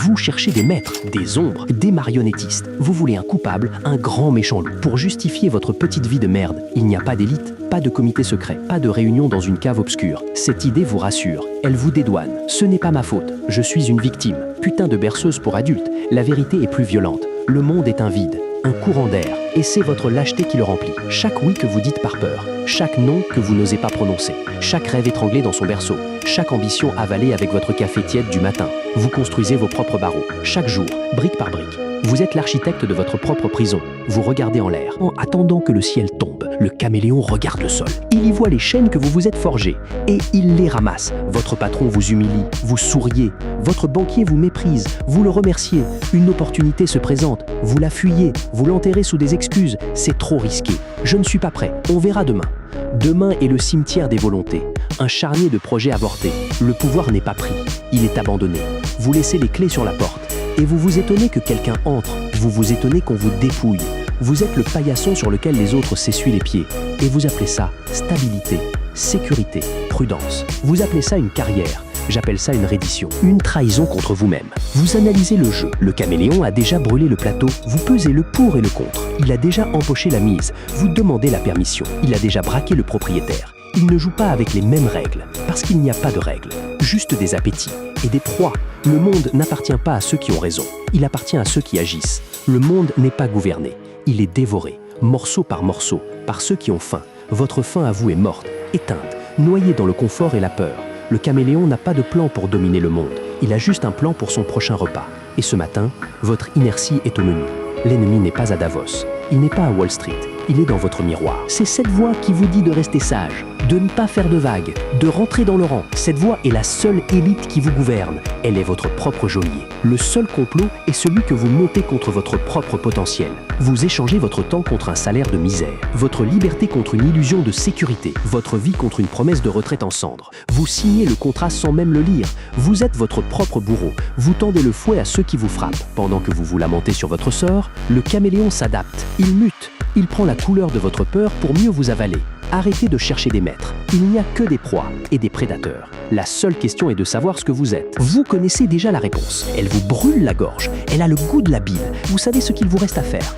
Vous cherchez des maîtres, des ombres, des marionnettistes. Vous voulez un coupable, un grand méchant loup. Pour justifier votre petite vie de merde, il n'y a pas d'élite, pas de comité secret, pas de réunion dans une cave obscure. Cette idée vous rassure, elle vous dédouane. Ce n'est pas ma faute, je suis une victime. Putain de berceuse pour adultes, la vérité est plus violente. Le monde est un vide, un courant d'air, et c'est votre lâcheté qui le remplit. Chaque oui que vous dites par peur, chaque non que vous n'osez pas prononcer, chaque rêve étranglé dans son berceau, chaque ambition avalée avec votre café tiède du matin. Vous construisez vos propres barreaux, chaque jour, brique par brique. Vous êtes l'architecte de votre propre prison. Vous regardez en l'air, en attendant que le ciel tombe. Le caméléon regarde le sol. Il y voit les chaînes que vous vous êtes forgées, et il les ramasse. Votre patron vous humilie, vous souriez. Votre banquier vous méprise, vous le remerciez. Une opportunité se présente, vous la fuyez, vous l'enterrez sous des excuses. C'est trop risqué. Je ne suis pas prêt, on verra demain. Demain est le cimetière des volontés, un charnier de projets avortés. Le pouvoir n'est pas pris, il est abandonné. Vous laissez les clés sur la porte. Et vous vous étonnez que quelqu'un entre, vous vous étonnez qu'on vous dépouille. Vous êtes le paillasson sur lequel les autres s'essuient les pieds. Et vous appelez ça stabilité, sécurité, prudence. Vous appelez ça une carrière. J'appelle ça une reddition, une trahison contre vous-même. Vous analysez le jeu. Le caméléon a déjà brûlé le plateau. Vous pesez le pour et le contre. Il a déjà empoché la mise. Vous demandez la permission. Il a déjà braqué le propriétaire. Il ne joue pas avec les mêmes règles, parce qu'il n'y a pas de règles, juste des appétits et des proies. Le monde n'appartient pas à ceux qui ont raison, il appartient à ceux qui agissent. Le monde n'est pas gouverné, il est dévoré, morceau, par ceux qui ont faim. Votre faim à vous est morte, éteinte, noyée dans le confort et la peur. Le caméléon n'a pas de plan pour dominer le monde, il a juste un plan pour son prochain repas. Et ce matin, votre inertie est au menu. L'ennemi n'est pas à Davos, il n'est pas à Wall Street. Il est dans votre miroir. C'est cette voix qui vous dit de rester sage, de ne pas faire de vagues, de rentrer dans le rang. Cette voix est la seule élite qui vous gouverne. Elle est votre propre geôlier. Le seul complot est celui que vous montez contre votre propre potentiel. Vous échangez votre temps contre un salaire de misère, votre liberté contre une illusion de sécurité, votre vie contre une promesse de retraite en cendres. Vous signez le contrat sans même le lire. Vous êtes votre propre bourreau. Vous tendez le fouet à ceux qui vous frappent. Pendant que vous vous lamentez sur votre sort, le caméléon s'adapte. Il mute. Il prend la couleur de votre peur pour mieux vous avaler. Arrêtez de chercher des maîtres. Il n'y a que des proies et des prédateurs. La seule question est de savoir ce que vous êtes. Vous connaissez déjà la réponse. Elle vous brûle la gorge. Elle a le goût de la bile. Vous savez ce qu'il vous reste à faire.